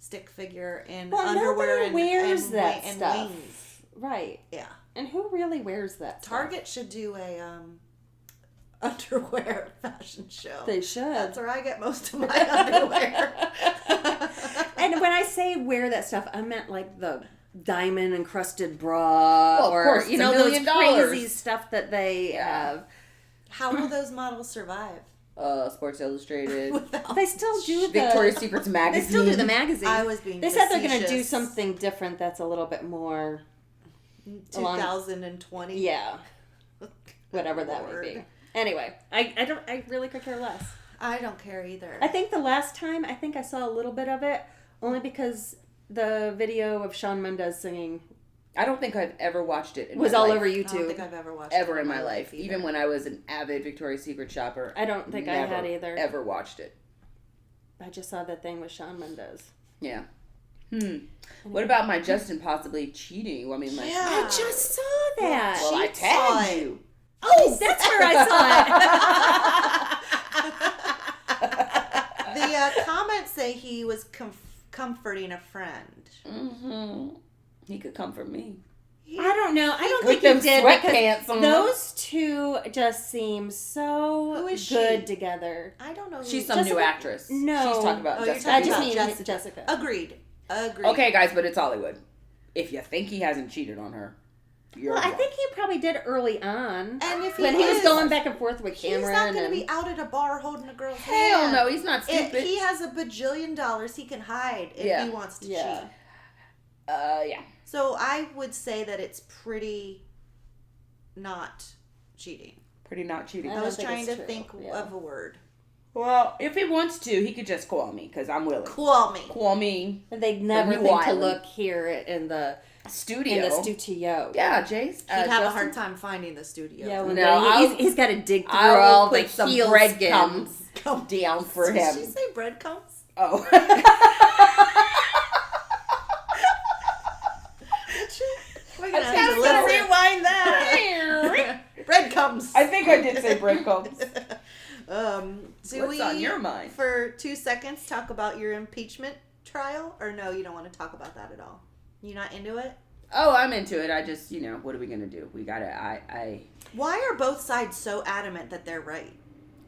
stick figure in Well, underwear nobody wears and that and stuff. wings. Right. Yeah. And who really wears that stuff? Target should do a underwear fashion show. They should. That's where I get most of my underwear. And when I say wear that stuff, I meant like the diamond encrusted bra, Well, of or course, it's those $1 million. crazy stuff that they Yeah. have. How will those models survive? Sports Illustrated. They still do Victoria's Secret's They magazine. still do the magazine. I was being They said they're going to do facetious. something different that's a little bit more. 2020. Yeah. Whatever that would Lord. be. Anyway, I really could care less. I don't care either. I think the last time I saw a little bit of it, only because the video of Shawn Mendes singing I don't think I've ever watched it. was my all life. over I don't YouTube. think I've ever watched Ever it in my life. either. Even when I was an avid Victoria's Secret shopper. I don't think I never, had either. Ever watched it. I just saw that thing with Shawn Mendes. Yeah. What about my Justin possibly cheating? I mean, like, Yeah. I just saw that. well, I She saw tagged it. you. Oh, that's where I saw it. The comments say he was comforting a friend. Mm-hmm. He could comfort me. I don't know. I don't With think them he did, sweatpants because on. those two just seem so Who is good she? together. I don't know. Who She's some Jessica? new actress. No. She's talking about Oh, you're Jessica. I talking just about mean Jessica. Jessica. Agreed. Okay, guys, but it's Hollywood. If you think he hasn't cheated on her, you're Well, I wrong. think he probably did early on. And if when he was is, going back and forth with he's Cameron. not going to and be out at a bar holding a girl's Hell hand. no, he's not stupid. He has $1 bajillion he can hide if Yeah. he wants to Yeah. cheat. Yeah. So I would say that it's pretty not cheating. Pretty not cheating. I I don't was think trying it's to true, think yeah. of a word. Well, if he wants to, he could just call me, because I'm willing. Call me. Call me. They'd never New think to Island. look here in the Studio. studio. Yeah, Jace. He'd have a Justin. hard time finding the studio. Yeah, when No, he's got to dig through I will all put the some heel breadcrumbs skins. down for Did him. she say breadcrumbs? Oh. breadcrumbs. I think I did say breadcrumbs. Do What's we, on your mind? for 2 seconds, talk about your impeachment trial? Or no, you don't want to talk about that at all? You not into it? Oh, I'm into it. I just, what are we gonna do? We gotta, Why are both sides so adamant that they're right?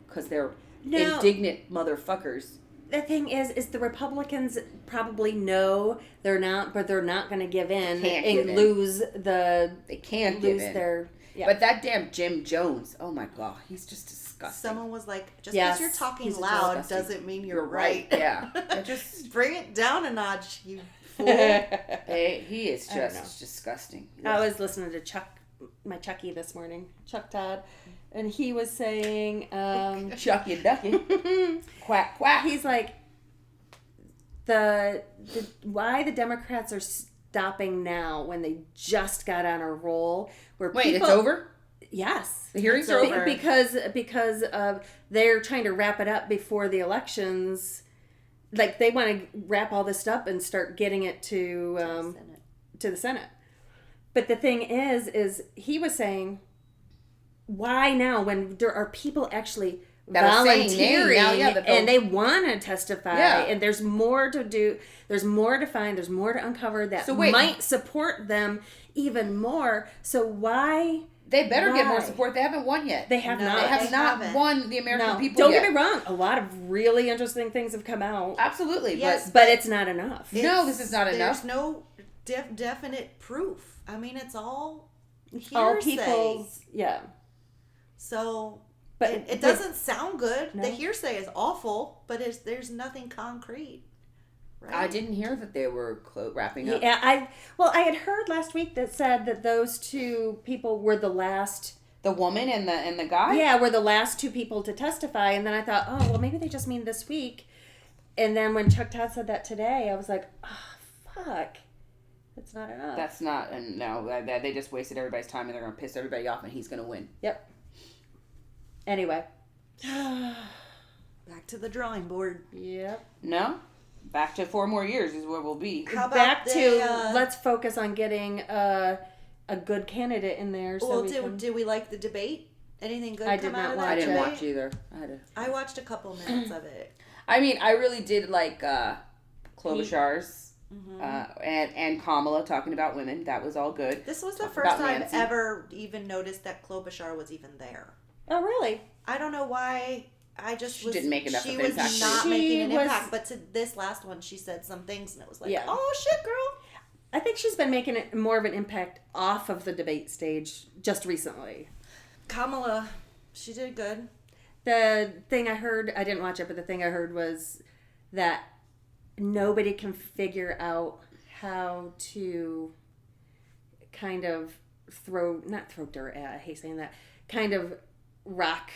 because they're No. indignant motherfuckers. The thing is the Republicans probably know they're not, but they're not going to give in Can't and give in. lose the They can't give lose in. their. Yeah. But that damn Jim Jones, oh my god, he's just disgusting. Someone was like, just because Yes, you're talking he's loud disgusting. doesn't mean you're You're right, right. yeah. I just- Bring it down a notch, you fool. He is I don't just disgusting. I was listening to my Chucky this morning, Chuck Todd, and he was saying, Chucky Ducky. Quack, quack. he's like, the why the Democrats are stopping now when they just got on a roll where Wait, people, it's over? Yes. The hearings It's are over. over? Because they're trying to wrap it up before the elections. Like they want to wrap all this up and start getting it to the Senate. But the thing is he was saying, why now when there are people actually That are saying volunteering now, yeah, that and they want to testify Yeah. and there's more to do, there's more to find, there's more to uncover that So wait. might support them even more. So why? They better get more Why? support. They haven't won yet. They have No, not. They have They not haven't. won the American No, people don't yet. get me wrong. A lot of really interesting things have come out, Absolutely, Yes. but it's not enough. No, this is not enough. There's no definite proof. I mean, it's all hearsay. All people's, yeah. So, But it doesn't sound good. No. The hearsay is awful, but there's nothing concrete. Right? I didn't hear that they were wrapping up. Yeah, I had heard last week that said that those two people were the last. The woman and the guy? Yeah, were the last two people to testify, and then I thought, oh well, maybe they just mean this week. And then when Chuck Todd said that today, I was like, oh fuck, that's not enough. That's not, and no, they just wasted everybody's time and they're going to piss everybody off and he's going to win. Yep. Anyway. Back to the drawing board. Yep. No? Back to 4 more years is where we'll be. How about Back to they, let's focus on getting a good candidate in there. So well, we can... do we like the debate? Anything good I come did out not of watch that I didn't debate? watch either. I had to. I watched a couple minutes of it. I mean, I really did like Klobuchar's and Kamala talking about women. That was all good. This was the Talk first about time Nancy. ever even noticed that Klobuchar was even there. Oh really? I don't know why. I just She was. didn't make enough She of was an impact. not She making an was- impact. But to this last one, she said some things, and it was like, Yeah. "Oh shit, girl." I think she's been making it more of an impact off of the debate stage just recently. Kamala, she did good. The thing I heard, I didn't watch it, but the thing I heard was that nobody can figure out how to kind of not throw dirt at, I hate saying that, kind of rock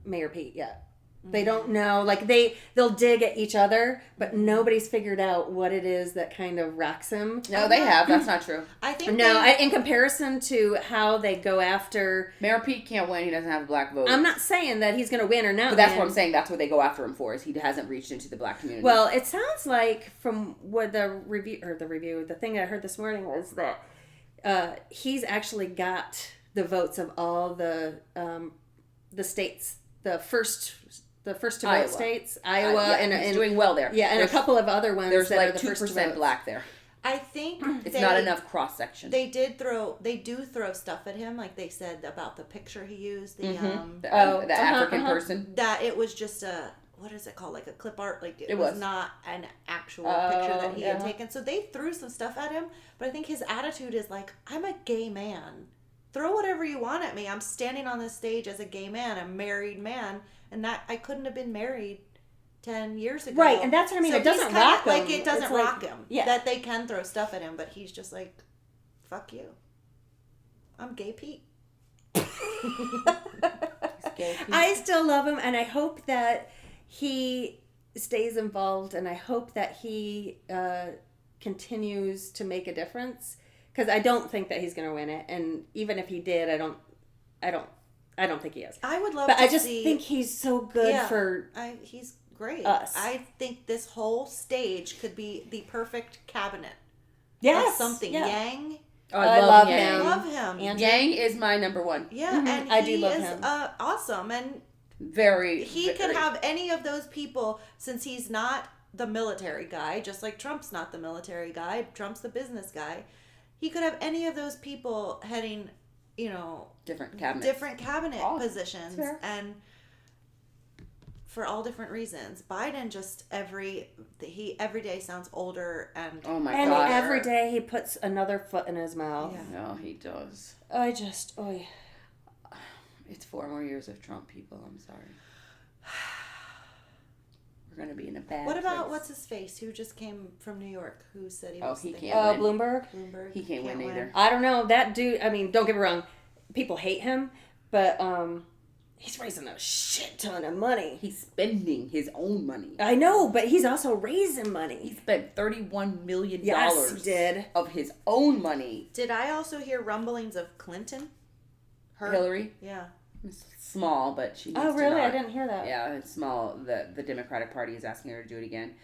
Mayor Pete yet. They don't know, like they'll dig at each other, but nobody's figured out what it is that kind of rocks him. No, they have. That's not true. I think No, in comparison to how they go after, Mayor Pete can't win. He doesn't have a black vote. I'm not saying that he's going to win or not. But that's win. what I'm saying. That's what they go after him for. Is he hasn't reached into the black community. Well, it sounds like from what the thing I heard this morning was that he's actually got the votes of all the states, the first to Iowa. vote states, Iowa, yeah, and he's doing well there. yeah, and There's- a couple of other ones. There's that like are the first to 2% vote. black there. I think It's not enough cross section. They do throw stuff at him, like they said about the picture he used. The The Oh, African person. that it was just a, what is it called, like a clip art, like it was. was not an actual Oh, picture that he had yeah. taken. So they threw some stuff at him, but I think his attitude is like, I'm a gay man, throw whatever you want at me. I'm standing on this stage as a gay man, a married man, and that I couldn't have been married 10 years ago. Right, and that's what I mean. So It doesn't he's kinda, rock him. like it doesn't It's like- rock him. yeah. That they can throw stuff at him, but he's just like, fuck you, I'm gay Pete. I still love him, and I hope that he stays involved, and I hope that he continues to make a difference. Because I don't think that he's going to win it, and even if he did, I don't think he is. I would love But to I just see, think he's so good Yeah. for. he's great. us. I think this whole stage could be the perfect cabinet Yes, of something. yeah. Yang, Oh, I love Yang. him. Love him. And Yang is my number one. Yeah, Mhm. and I he do love is him. awesome. And he could very. have any of those people, since he's not the military guy, just like Trump's not the military guy. Trump's the business guy. He could have any of those people heading, different cabinet. different cabinet Oh, positions, fair. and for all different reasons. Biden just every day sounds older and Oh my And god. every day he puts another foot in his mouth. Yeah. No, he does. It's 4 more years of Trump, people. I'm sorry. We're gonna be in a bad. What about place. what's his face who just came from New York who said he Oh, was he thinking- can't win. Bloomberg. Bloomberg He can't win either. I don't know. That dude, I mean, don't get me wrong. People hate him, but he's raising a shit ton of money. He's spending his own money. I know, but he's also raising He money. spent $31 million Yes, he did. of his own money. Did I also hear rumblings of Clinton? Hillary, Yeah. it's small, but she needs Oh, to really? I not. didn't hear that. Yeah, it's small. The Democratic Party is asking her to do it again.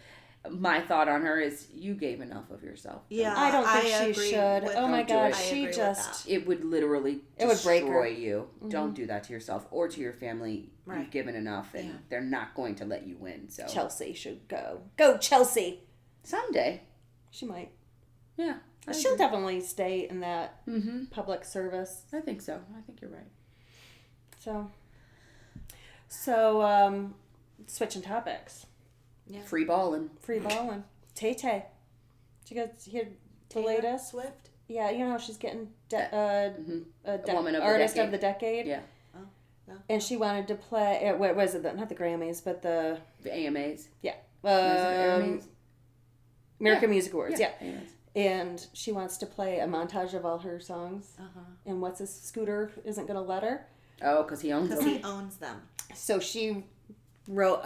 My thought on her is you gave enough of yourself. Yeah. I don't think I she agree should. with- Oh my Don't do God, it. I she agree with just. It would literally It would break her. destroy you. Don't do that to yourself or to your family. Right. You've given enough, and Yeah. they're not going to let you win. So Chelsea should go. Go, Chelsea! someday, She might. yeah, She'll definitely stay in that Mm-hmm. public service. I think so. I think you're right. So, switching topics. Free balling. Free balling. Tay Tay. Did you guys hear the Taylor latest? Swift. Yeah, you know how she's getting Woman of the artist decade. of the decade. Yeah, No. And she wanted to play. What was it? Not the Grammys, but the the AMAs. American Yeah. Music Awards. Yeah. AMAs. And she wants to play a montage of all her songs. Uh-huh. And what's his Scooter isn't going to let her. Oh, because he owns Because them. he owns them. So she wrote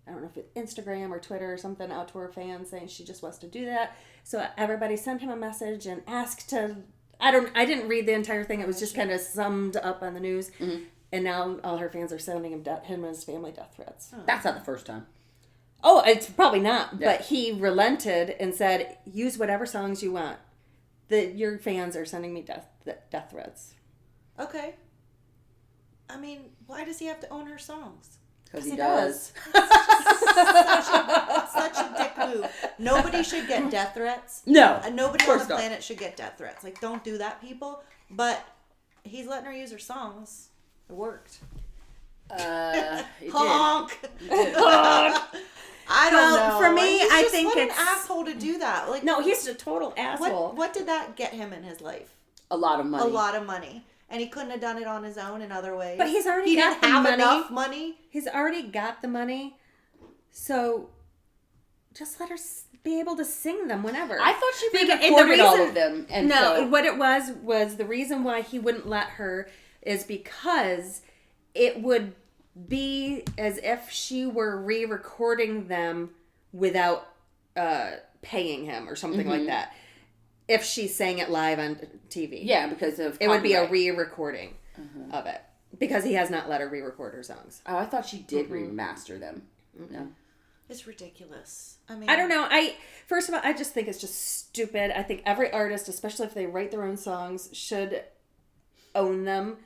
I don't know if it's Instagram or Twitter or something out to her fans saying she just wants to do that. So everybody sent him a message and asked to. I didn't read the entire thing. It was just kind of summed up on the news. Mm-hmm. And now all her fans are sending him him and his family death threats. That's not the first time. Oh, it's probably not. Yeah. But he relented and said, "Use whatever songs you want. Your fans are sending me death threats." Okay. I mean, why does he have to own her songs? Because he he does. It's such a dick move. Nobody should get death threats. No. And nobody of on course the not. planet should get death threats. Like, don't do that, people. But he's letting her use her songs. It worked. It did. Honk. Honk. I don't Well, know. for me, He's I just, think what it's- an asshole to do that. Like, No, he's a total asshole. what did that get him in his life? A lot of money. A lot of money. And he couldn't have done it on his own in other ways. But he's already he got didn't the have money. enough money. He's already got the money, so just let her be able to sing them whenever. I thought she Because- and the recorded all reason- of them. And no, so, what it was the reason why he wouldn't let her is because it would be as if she were re-recording them without paying him or something like that. If she sang it live on TV, yeah, because of it would be a copyright. re-recording of it because he has not let her re-record her songs. Oh, I thought she did remaster them. No. It's ridiculous. I mean, I don't know. First of all, I just think it's just stupid. I think every artist, especially if they write their own songs, should own them.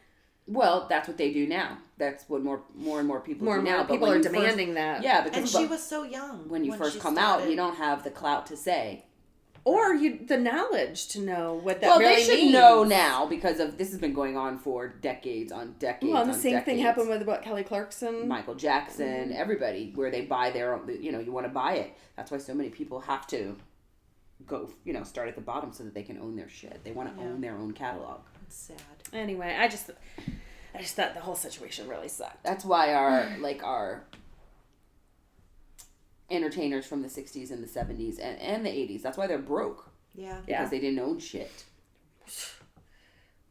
Well, that's what they do now. That's what more and more people More do and now. more But people when are you demanding that. Yeah, And because she was so young. when you she first come out, started. you don't have the clout to say. Or the knowledge to know what that Well, really they should means. know now because of this has been going on for decades on decades. Well, and the on same thing decades. happened with Kelly Clarkson. Michael Jackson, everybody, where they buy their own, you want to buy it. That's why so many people have to go, start at the bottom so that they can own their shit. They want to own their own catalog. It's sad. Anyway, I just thought the whole situation really sucked. That's why our entertainers from the 60s and the 70s and the 80s, that's why they're broke. Yeah. Because they didn't own shit.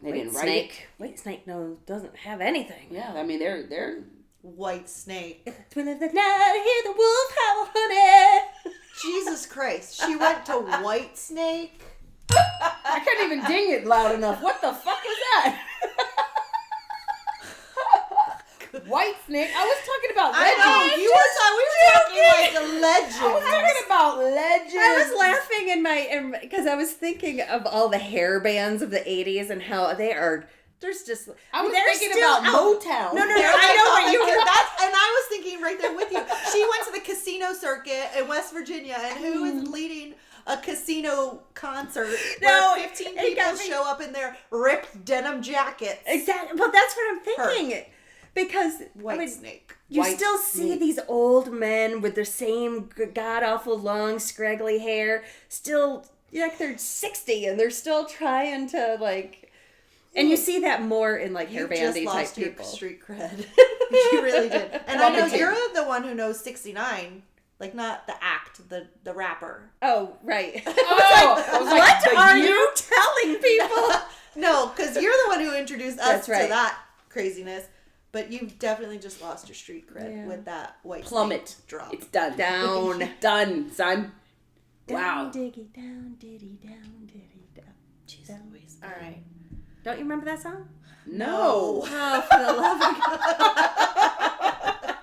They didn't write it. White Snake doesn't have anything. Yeah, I mean, they're White Snake. Twin of the night, hear the wolf howl, honey. Jesus Christ. She went to White Snake. I couldn't even ding it loud enough. What the fuck was that? White White Snake. I was talking about I legends. know we were talking like legends. I was talking about legends. I was laughing in my because I was thinking of all the hair bands of the 80s and how they are. There's just. I was they're thinking still about out. Motown. No, I know what you were. And I was thinking right there with you. She went to the casino circuit in West Virginia, and who is leading a casino concert No, where 15 it people got me- show up in their ripped denim jackets? Exactly. Well, that's what I'm thinking. Because White Snake. you White still see Snake. these old men with the same god awful long scraggly hair, still like they're 60 and they're still trying to like. And you see that more in like hair You bandy just type lost your people. street cred. You really did. And I know you're the one who knows 69. Like, not the act, the rapper. Oh, right. Oh, I was like, What the are year? you telling people? No, because you're the one who introduced us That's right. to that craziness. But you definitely just lost your street cred Yeah. with that White Plummet. Snake drop. It's done. Down. Done, son. Wow. Down, diggy, down, diddy, down, diddy, down. Jesus Louise. All right. Don't you remember that song? No. Oh, for the love of God.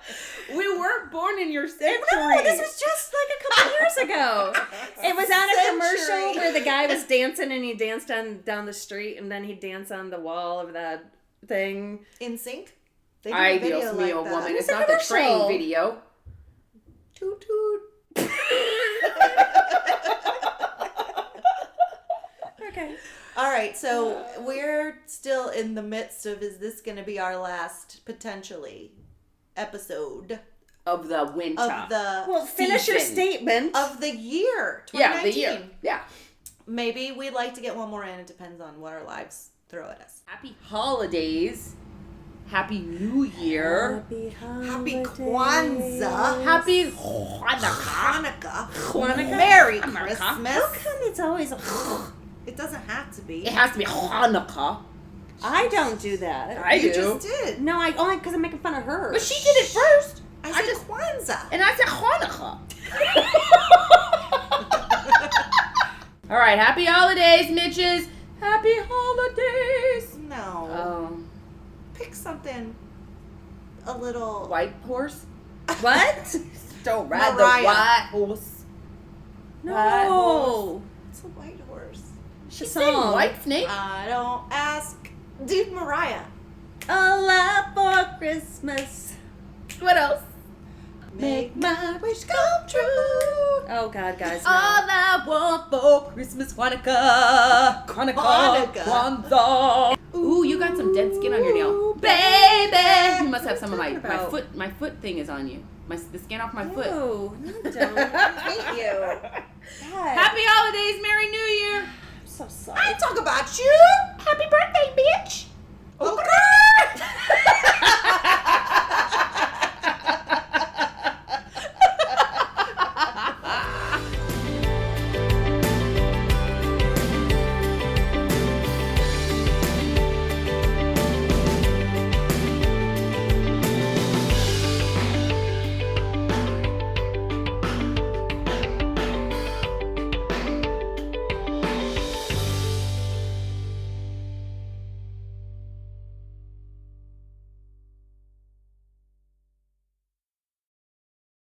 We weren't born in your century. No, this was just like a couple years ago. It was on a commercial Century. where the guy was dancing and he danced down the street and then he'd dance on the wall of that thing. In Sync? They did Ay, a video Dios like mío, that. woman. It was It's a not the train commercial. video. Toot toot. Okay. All right, so we're still in the midst of, is this going to be our last, potentially, episode Of the winter. of the Well, finish your Season. statement. of the year, yeah, 2019? the year. Yeah. Maybe we'd like to get one more in. It depends on what our lives throw at us. Happy holidays. Happy New Year. Happy Kwanzaa. Happy Hanukkah. Hanukkah. Merry Hanukkah. Christmas. How come it's always... It doesn't have to be. It has to be Hanukkah. I don't do that. I You do. just did. No, I only because I'm making fun of her. But she did it first. I said Kwanzaa. And I said Hanukkah. All right, happy holidays, Mitches. Happy holidays. No. Oh, Pick something a little... white horse. What? Don't ride Mariah. the white horse. No. It's a white horse. She Sing White Snake. I don't ask. Dude, Mariah. A lot for Christmas. What else? Make my wish come true. Oh God, guys. No. All I want for Christmas, Hanukkah, Hanukkah. Kwanzaa. Ooh, you got some dead skin on your nail, baby. You must have some of my talking about? foot. My foot thing is on you. The skin off my foot. No, don't. I hate you. God. Happy holidays, Merry New Year. I'm so sorry. I ain't talking about you. Happy